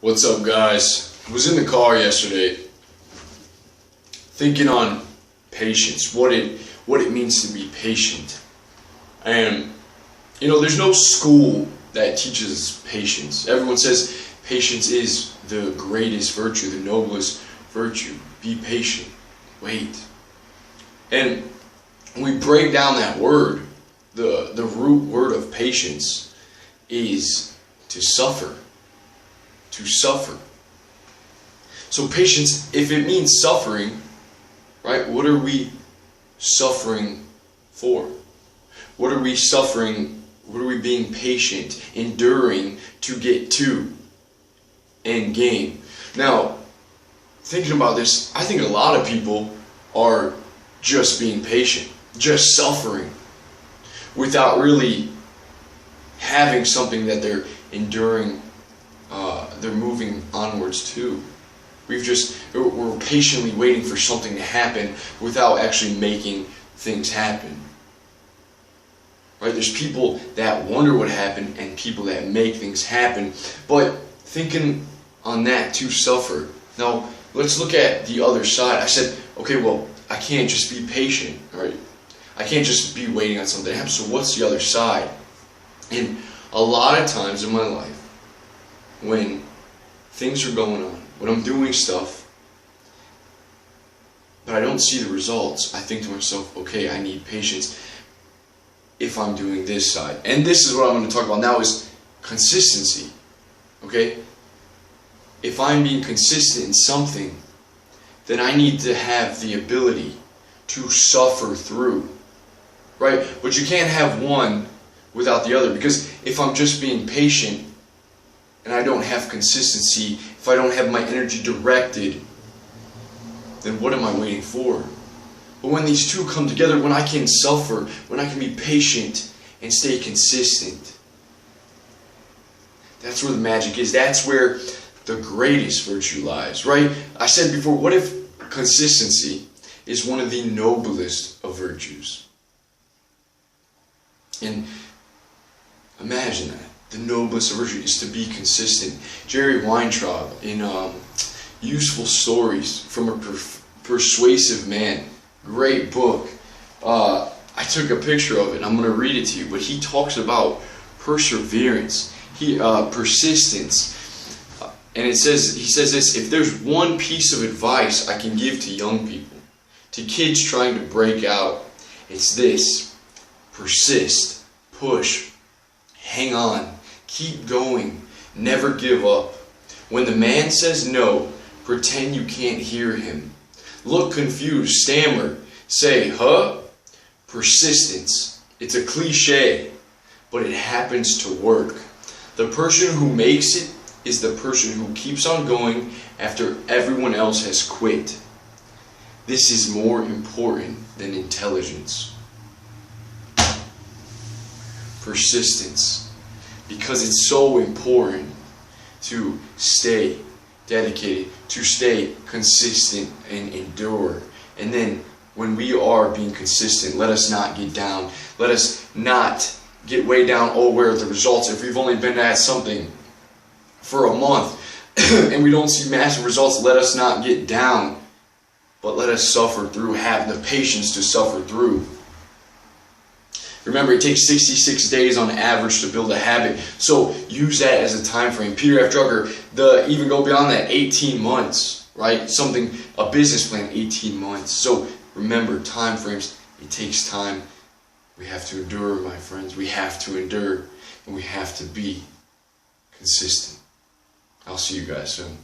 What's up, guys? I was in the car yesterday thinking on patience, what it means to be patient. And there's no school that teaches patience. Everyone says patience is the greatest virtue, the noblest virtue. Be patient. Wait. And when we break down that word, the root word of patience is to suffer. To suffer. So patience, if it means suffering, right, what are we suffering for? What are we suffering? What are we being patient, enduring to get to end game? Now, thinking about this, I think a lot of people are just being patient, just suffering, without really having something that they're enduring. They're moving onwards to. We're patiently waiting for something to happen without actually making things happen. Right? There's people that wonder what happened and people that make things happen. But thinking on that, to suffer. Now, let's look at the other side. I said, okay, well, I can't just be patient, right? I can't just be waiting on something to happen. So what's the other side? And a lot of times in my life, when things are going on, when I'm doing stuff, but I don't see the results, I think to myself, okay, I need patience if I'm doing this side. And this is what I'm going to talk about now, is consistency. Okay? If I'm being consistent in something, then I need to have the ability to suffer through. Right? But you can't have one without the other, because if I'm just being patient and I don't have consistency, if I don't have my energy directed, then what am I waiting for? But when these two come together, when I can suffer, when I can be patient and stay consistent, that's where the magic is. That's where the greatest virtue lies, right? I said before, what if consistency is one of the noblest of virtues? And imagine that. The noblest of virtues is to be consistent. Jerry Weintraub, in Useful Stories from a Persuasive Man, great book. I took a picture of it and I'm going to read it to you, but he talks about perseverance, persistence. And he says this: if there's one piece of advice I can give to young people, to kids trying to break out, it's this: persist, push, hang on, keep going, never give up. When the man says no, pretend you can't hear him. Look confused, stammer, say, huh? Persistence. It's a cliche, but it happens to work. The person who makes it is the person who keeps on going after everyone else has quit. This is more important than intelligence. Persistence. Because it's so important to stay dedicated, to stay consistent and endure. And then when we are being consistent, let us not get down. Let us not get way down, oh, where are the results? If we've only been at something for a month and we don't see massive results, let us not get down. But let us suffer through, have the patience to suffer through. Remember, it takes 66 days on average to build a habit. So use that as a time frame. Peter F. Drucker, even go beyond that, 18 months, right? A business plan, 18 months. So remember, time frames, it takes time. We have to endure, my friends. We have to endure, and we have to be consistent. I'll see you guys soon.